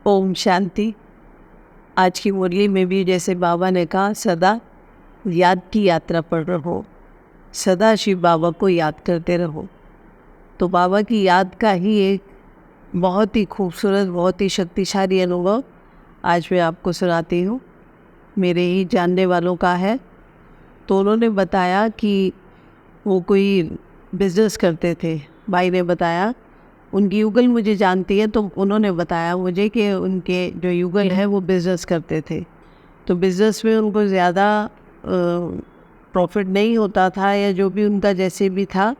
ओम शांति। आज की मुरली में भी जैसे बाबा ने कहा, सदा याद की यात्रा पर रहो, सदा शिव बाबा को याद करते रहो। तो बाबा की याद का ही एक बहुत ही खूबसूरत, बहुत ही शक्तिशाली अनुभव आज मैं आपको सुनाती हूँ। मेरे ही जानने वालों का है। तो उन्होंने बताया कि वो कोई बिज़नेस करते थे। भाई ने बताया, उनकी युगल मुझे जानती है, तो उन्होंने बताया मुझे कि उनके जो युगल है वो बिज़नेस करते थे। तो बिज़नेस में उनको ज़्यादा प्रॉफिट नहीं होता था, या जो भी उनका जैसे भी था,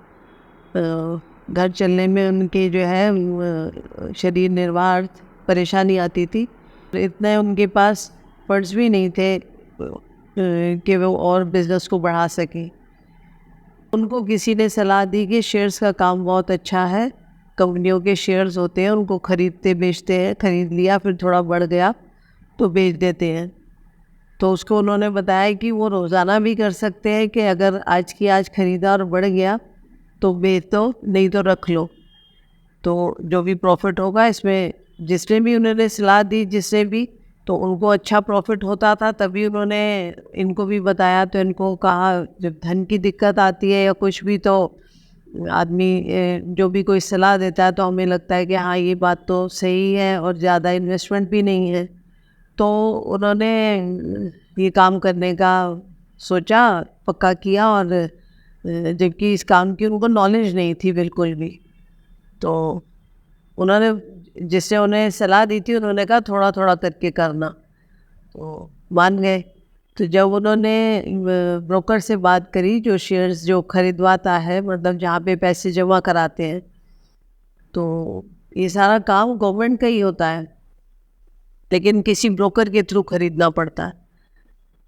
घर चलने में उनके जो है शरीर निर्वाह परेशानी आती थी। इतने उनके पास फंड्स भी नहीं थे कि वो और बिज़नेस को बढ़ा सकें। उनको किसी ने सलाह दी कि शेयर्स का काम बहुत अच्छा है, कंपनियों के शेयर्स होते हैं, उनको खरीदते बेचते हैं, खरीद लिया फिर थोड़ा बढ़ गया तो बेच देते हैं। तो उसको उन्होंने बताया कि वो रोज़ाना भी कर सकते हैं कि अगर आज की आज ख़रीदा और बढ़ गया तो बेच दो, नहीं तो रख लो। तो जो भी प्रॉफिट होगा इसमें, जिसने भी उन्होंने सलाह दी, जिसने भी, तो उनको अच्छा प्रॉफिट होता था। तभी उन्होंने इनको भी बताया। तो इनको कहा, जब धन की दिक्कत आती है या कुछ भी, तो आदमी जो भी कोई सलाह देता है तो हमें लगता है कि हाँ, ये बात तो सही है और ज़्यादा इन्वेस्टमेंट भी नहीं है। तो उन्होंने ये काम करने का सोचा, पक्का किया। और जबकि इस काम की उनको नॉलेज नहीं थी बिल्कुल भी। तो उन्होंने, जिसने उन्हें सलाह दी थी, उन्होंने कहा थोड़ा थोड़ा करके करना, तो मान गए। तो जब उन्होंने ब्रोकर से बात करी, जो शेयर्स जो खरीदवाता है, मतलब जहाँ पे पैसे जमा कराते हैं, तो ये सारा काम गवर्नमेंट का ही होता है, लेकिन किसी ब्रोकर के थ्रू खरीदना पड़ता है।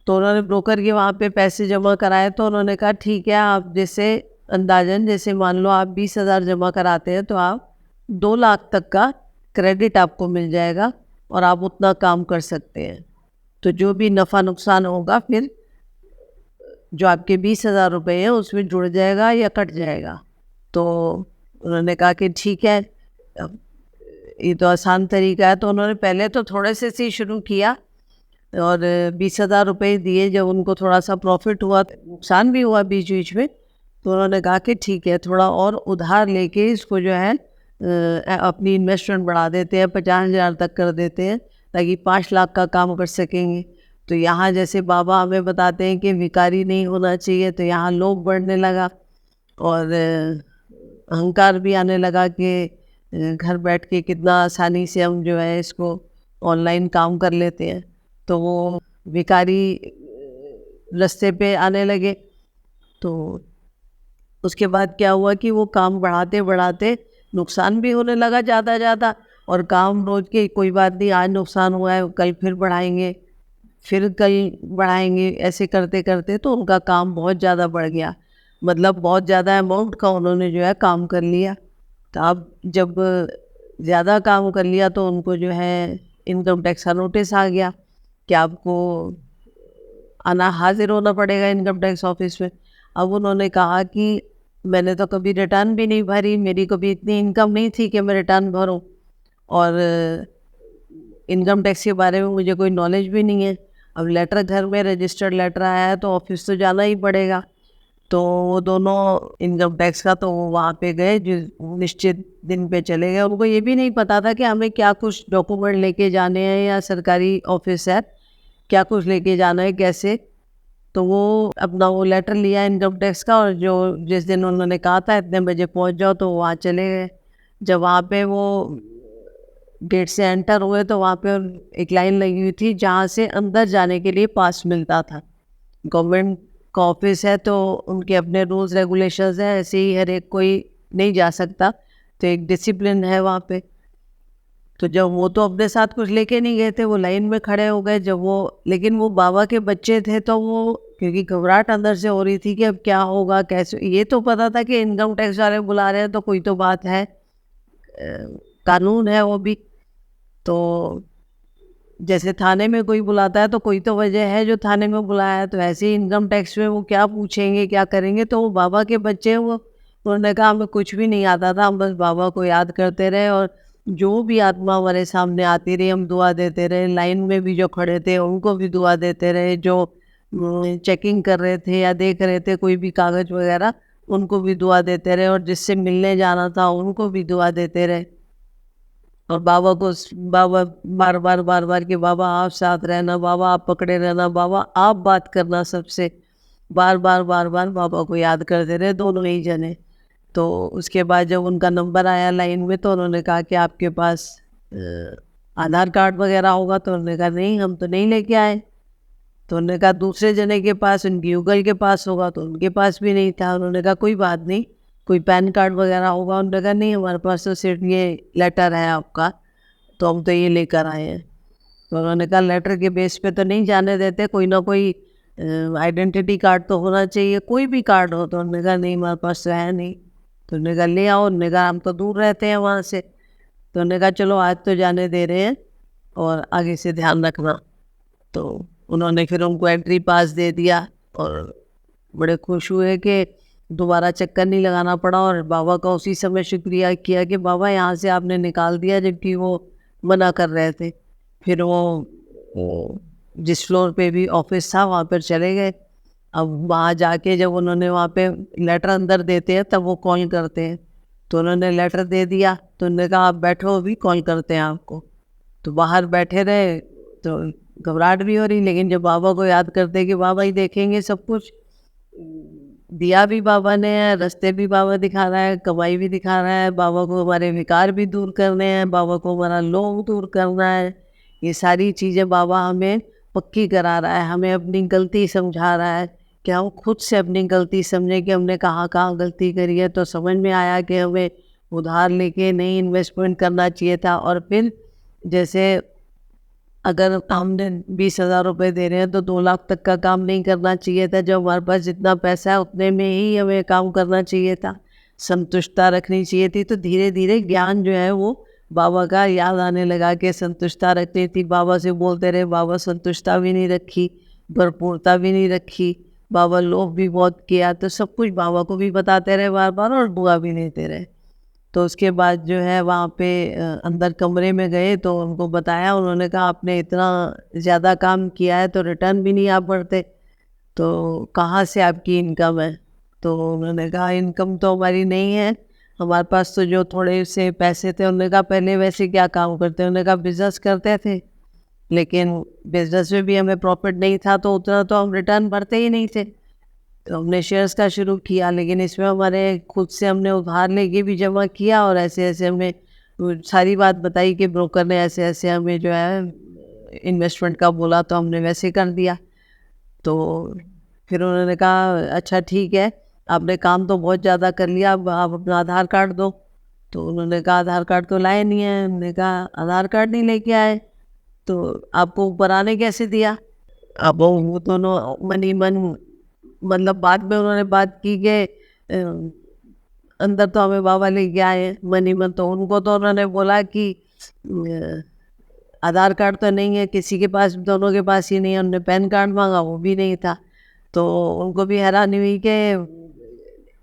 तो उन्होंने ब्रोकर के वहाँ पे पैसे जमा कराए। तो उन्होंने कहा ठीक है, आप जैसे अंदाजन, जैसे मान लो आप 20,000 जमा कराते हैं, तो आप 2 लाख तक का क्रेडिट आपको मिल जाएगा और आप उतना काम कर सकते हैं। तो जो भी नफ़ा नुकसान होगा, फिर जो आपके 20,000 रुपये हैं उसमें जुड़ जाएगा या कट जाएगा। तो उन्होंने कहा कि ठीक है, अब ये तो आसान तरीका है। तो उन्होंने पहले तो थोड़े से ही शुरू किया और 20,000 रुपये दिए। जब उनको थोड़ा सा प्रॉफिट हुआ, नुकसान भी हुआ बीच बीच में, तो उन्होंने कहा कि ठीक है, थोड़ा और उधार लेके इसको जो है अपनी इन्वेस्टमेंट बढ़ा देते हैं, 50,000 तक कर देते हैं, ताकि 5 लाख का काम कर सकेंगे। तो यहाँ जैसे बाबा हमें बताते हैं कि भिखारी नहीं होना चाहिए, तो यहाँ लोभ बढ़ने लगा और अहंकार भी आने लगा कि घर बैठ के कितना आसानी से हम जो है इसको ऑनलाइन काम कर लेते हैं। तो वो भिखारी रास्ते पे आने लगे। तो उसके बाद क्या हुआ कि वो काम बढ़ाते बढ़ाते नुकसान भी होने लगा ज़्यादा ज़्यादा, और काम रोज के, कोई बात नहीं, आज नुकसान हुआ है, कल फिर बढ़ाएंगे, फिर कल बढ़ाएंगे, ऐसे करते करते तो उनका काम बहुत ज़्यादा बढ़ गया। मतलब बहुत ज़्यादा अमाउंट का उन्होंने जो है काम कर लिया। तो अब जब ज़्यादा काम कर लिया तो उनको जो है इनकम टैक्स का नोटिस आ गया कि आपको आना, हाजिर होना पड़ेगा इनकम टैक्स ऑफिस में। अब उन्होंने कहा कि मैंने तो कभी रिटर्न भी नहीं भरी, मेरी कभी इतनी इनकम नहीं थी कि मैं रिटर्न भरूं, और इनकम टैक्स के बारे में मुझे कोई नॉलेज भी नहीं है। अब लेटर घर में रजिस्टर्ड लेटर आया है तो ऑफिस तो जाना ही पड़ेगा। तो वो दोनों इनकम टैक्स का, तो वो वहाँ पे गए, जो निश्चित दिन पे चले गए। उनको ये भी नहीं पता था कि हमें क्या कुछ डॉक्यूमेंट लेके जाने हैं, या सरकारी ऑफिस है, क्या कुछ लेके जाना है, कैसे। तो वो अपना वो लेटर लिया इनकम टैक्स का, और जो जिस दिन उन्होंने कहा था इतने बजे पहुंच जाओ, तो वहाँ चले गए। जब वहाँ पे वो गेट से एंटर हुए तो वहाँ पे एक लाइन लगी हुई थी, जहाँ से अंदर जाने के लिए पास मिलता था। गवर्नमेंट का ऑफिस है तो उनके अपने रूल्स रेगुलेशंस हैं, ऐसे ही हर एक कोई नहीं जा सकता, तो एक डिसिप्लिन है वहाँ पे। तो जब वो तो अपने साथ कुछ लेके नहीं गए थे, वो लाइन में खड़े हो गए। जब वो, लेकिन वो बाबा के बच्चे थे, तो वो, क्योंकि घबराहट अंदर से हो रही थी कि अब क्या होगा, कैसे। ये तो पता था कि इनकम टैक्स वाले बुला रहे हैं तो कोई तो बात है, कानून है वो भी। तो जैसे थाने में कोई बुलाता है तो कोई तो वजह है जो थाने में बुलाया है, तो ऐसे ही इनकम टैक्स में वो क्या पूछेंगे, क्या करेंगे। तो वो बाबा के बच्चे, वो, उन्होंने कहा हमें कुछ भी नहीं आता था, हम बस बाबा को याद करते रहे और जो भी आत्मा हमारे सामने आती रही हम दुआ देते रहे, लाइन में भी जो खड़े थे उनको भी दुआ देते रहे, जो चेकिंग कर रहे थे या देख रहे थे कोई भी कागज वगैरह उनको भी दुआ देते रहे, और जिससे मिलने जाना था उनको भी दुआ देते रहे। और बाबा को बाबा बार बार कि बाबा आप साथ रहना, बाबा आप पकड़े रहना, बाबा आप बात करना सबसे, बार बार बाबा को याद करते रहे दोनों ही जने। तो उसके बाद जब उनका नंबर आया लाइन में तो उन्होंने कहा कि आपके पास आधार कार्ड वगैरह होगा, तो उन्होंने कहा नहीं हम तो नहीं लेके आए। तो उन्होंने कहा दूसरे जने के पास, उनकी गूगल के पास होगा, तो उनके पास भी नहीं था। उन्होंने कहा कोई बात नहीं, कोई पैन कार्ड वगैरह होगा। उन्होंने कहा नहीं हमारे पास तो सिर्फ ये लेटर है आपका, तो हम तो ये लेकर आए हैं। तो उन्होंने कहा लेटर के बेस पे तो नहीं जाने देते, कोई ना कोई आइडेंटिटी कार्ड तो होना चाहिए, कोई भी कार्ड हो। तो उन्होंने कहा नहीं हमारे पास तो है नहीं। तो उन्होंने कहा ले आओ। उन्होंने कहा हम तो दूर रहते हैं वहाँ से। तो उन्होंने कहा चलो आज तो जाने दे रहे हैं और आगे से ध्यान रखना। तो उन्होंने फिर उनको एंट्री पास दे दिया और बड़े खुश हुए कि दोबारा चक्कर नहीं लगाना पड़ा। और बाबा का उसी समय शुक्रिया किया कि बाबा यहाँ से आपने निकाल दिया, जबकि वो मना कर रहे थे। फिर वो जिस फ्लोर पे भी ऑफिस था वहाँ पर चले गए। अब वहाँ जाके जब उन्होंने वहाँ पे लेटर अंदर देते हैं तब वो कॉल करते हैं। तो उन्होंने लेटर दे दिया, तो उन्होंने कहा आप बैठो अभी कॉल करते हैं आपको। तो बाहर बैठे रहे, तो घबराहट भी हो रही, लेकिन जब बाबा को याद करते कि बाबा ही देखेंगे सब कुछ, दिया भी बाबा ने है, रास्ते भी बाबा दिखा रहा है, कमाई भी दिखा रहा है, बाबा को हमारे विकार भी दूर करने हैं, बाबा को हमारा लोभ दूर करना है। ये सारी चीज़ें बाबा हमें पक्की करा रहा है, हमें अपनी गलती समझा रहा है कि हम खुद से अपनी गलती समझें कि हमने कहाँ कहाँ गलती करी है। तो समझ में आया कि हमें उधार लेके नहीं इन्वेस्टमेंट करना चाहिए था। और फिर जैसे अगर हमने 20,000 रुपये दे रहे हैं तो 2 लाख तक का काम नहीं करना चाहिए था। जब हमारे पास जितना पैसा है उतने में ही हमें काम करना चाहिए था, संतुष्टता रखनी चाहिए थी। तो धीरे धीरे ज्ञान जो है वो बाबा का याद आने लगा कि संतुष्टता रखनी थी। बाबा से बोलते रहे, बाबा संतुष्टता भी नहीं रखी, भरपूरता भी नहीं रखी, बाबा लोभ भी बहुत किया। तो सब कुछ बाबा को भी बताते रहे बार बार और दुआ भी देते रहे। तो उसके बाद जो है वहाँ पे अंदर कमरे में गए तो उनको बताया। उन्होंने कहा आपने इतना ज़्यादा काम किया है तो रिटर्न भी नहीं आप भरते, तो कहाँ से आपकी इनकम है? तो उन्होंने कहा इनकम तो हमारी नहीं है, हमारे पास तो जो थोड़े से पैसे थे। उन्होंने कहा पहले वैसे क्या काम करते? उन्होंने कहा बिज़नेस करते थे, लेकिन बिज़नेस में भी हमें प्रॉफिट नहीं था, तो उतना तो हम रिटर्न भरते ही नहीं थे। तो हमने शेयर्स का शुरू किया, लेकिन इसमें हमारे खुद से हमने उधार लेके भी जमा किया, और ऐसे ऐसे हमने वो सारी बात बताई कि ब्रोकर ने ऐसे ऐसे हमें जो है इन्वेस्टमेंट का बोला, तो हमने वैसे कर दिया। तो फिर उन्होंने कहा अच्छा ठीक है, आपने काम तो बहुत ज़्यादा कर लिया, अब आप अपना आधार कार्ड दो। तो उन्होंने कहा आधार कार्ड तो लाए नहीं है। उन्होंने कहा आधार कार्ड नहीं लेके आए तो आपको ऊपर आने कैसे दिया? अब वो दोनों मन ही मन, मतलब बाद में उन्होंने बात की कि अंदर तो हमें बाबा लेके आए हैं, मन ही मन। तो उनको तो उन्होंने बोला कि आधार कार्ड तो नहीं है किसी के पास, दोनों के पास ही नहीं है। उन्होंने पैन कार्ड मांगा, वो भी नहीं था। तो उनको भी हैरानी हुई कि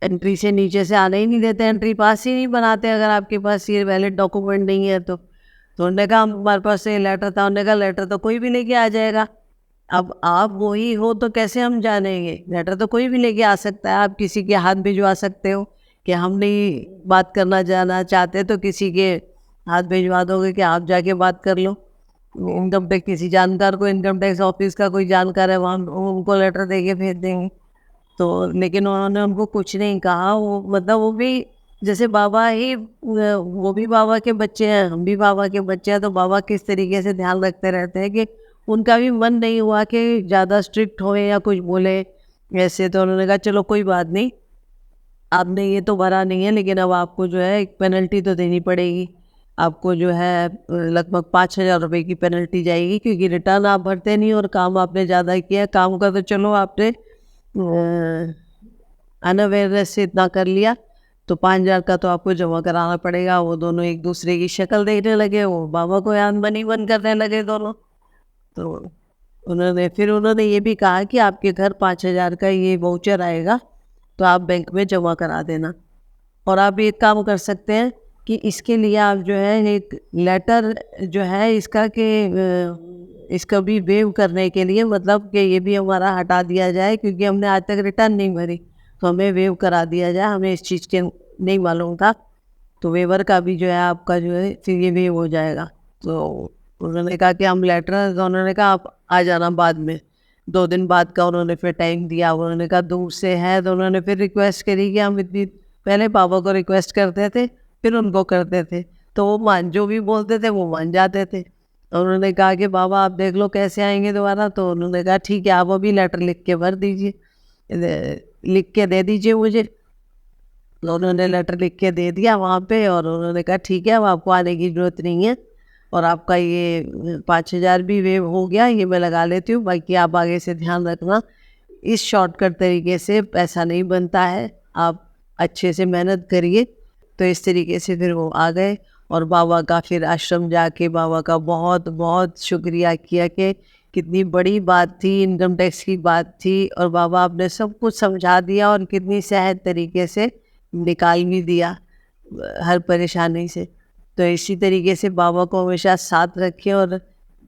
एंट्री से नीचे से आने ही नहीं देते, एंट्री पास ही नहीं बनाते अगर आपके पास ये वैलिड डॉक्यूमेंट नहीं है तो। उन्होंने कहा हमारे पास ये लेटर था। उन्होंने कहा लेटर तो कोई भी लेके आ जाएगा, अब आप वही हो तो कैसे हम जानेंगे? लेटर तो कोई भी लेके आ सकता है, आप किसी के हाथ भिजवा सकते हो कि हम नहीं बात करना जाना चाहते तो किसी के हाथ भिजवा दोगे कि आप जाके बात कर लो। इनकम टैक्स किसी जानकार को, इनकम टैक्स ऑफिस का कोई जानकार है वहाँ, उनको लेटर दे के भेज देंगे। तो लेकिन उन्होंने उनको कुछ नहीं कहा। वो मतलब वो भी जैसे बाबा ही, वो भी बाबा के बच्चे हैं, हम भी बाबा के बच्चे हैं। तो बाबा किस तरीके से ध्यान रखते रहते हैं कि उनका भी मन नहीं हुआ कि ज़्यादा स्ट्रिक्ट होए या कुछ बोले ऐसे। तो उन्होंने कहा चलो कोई बात नहीं, आपने ये तो भरा नहीं है, लेकिन अब आपको जो है एक पेनल्टी तो देनी पड़ेगी। आपको जो है लगभग 5,000 रुपये की पेनल्टी जाएगी, क्योंकि रिटर्न आप भरते नहीं और काम आपने ज़्यादा किया। काम का तो चलो आपने अनअवेयरनेस से इतना कर लिया, तो 5,000 का तो आपको जमा कराना पड़ेगा। वो दोनों एक दूसरे की शक्ल देखने लगे, वो बाबा को याद बनी बन करने लगे दोनों। तो उन्होंने ये भी कहा कि आपके घर 5,000 का ये वाउचर आएगा, तो आप बैंक में जमा करा देना। और आप एक काम कर सकते हैं कि इसके लिए आप जो है एक लेटर जो है इसका कि इसका भी वेव करने के लिए, मतलब कि ये भी हमारा हटा दिया जाए, क्योंकि हमने आज तक रिटर्न नहीं भरी, तो हमें वेव करा दिया जाए, हमें इस चीज़ के नहीं मालूम था। तो वेवर का भी जो है आपका जो है फिर ये वेव हो जाएगा। तो उन्होंने कहा कि हम लेटर, तो उन्होंने कहा आप आ जाना बाद में। 2 दिन बाद का उन्होंने फिर टाइम दिया। उन्होंने कहा दूर से है, तो उन्होंने फिर रिक्वेस्ट करी कि हम इतनी, पहले पापा को रिक्वेस्ट करते थे फिर उनको करते थे, तो वो मान, जो भी बोलते थे वो मान जाते थे। तो उन्होंने कहा कि बाबा आप देख लो कैसे आएंगे दोबारा। तो उन्होंने कहा ठीक है, आप अभी लेटर लिख के भर दीजिए, लिख के दे दीजिए मुझे। तो उन्होंने लेटर लिख के दे दिया वहाँ पे, और उन्होंने कहा ठीक है, अब आपको आने की ज़रूरत नहीं है, और आपका ये 5,000 भी वेव हो गया, ये मैं लगा लेती हूँ, बाकी आप आगे से ध्यान रखना, इस शॉर्टकट तरीके से पैसा नहीं बनता है, आप अच्छे से मेहनत करिए। तो इस तरीके से फिर वो आ गए, और बाबा का फिर आश्रम जाके बाबा का बहुत बहुत शुक्रिया किया कि कितनी बड़ी बात थी, इनकम टैक्स की बात थी, और बाबा आपने सब कुछ समझा दिया और कितनी सहज तरीके से निकाल भी दिया हर परेशानी से। तो इसी तरीके से बाबा को हमेशा साथ रखें और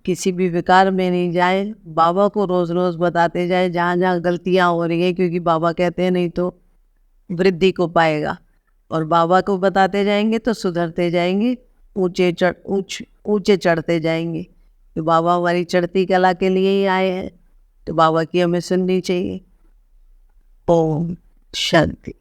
किसी भी विकार में नहीं जाएं, बाबा को रोज़ रोज़ बताते जाएं जहाँ जहाँ गलतियाँ हो रही हैं, क्योंकि बाबा कहते हैं नहीं तो वृद्धि को पाएगा, और बाबा को बताते जाएंगे तो सुधरते जाएंगे, ऊंचे चढ़ते जाएंगे। तो बाबा हमारी चढ़ती कला के लिए ही आए हैं, तो बाबा की हमें सुननी चाहिए। ओम शांति।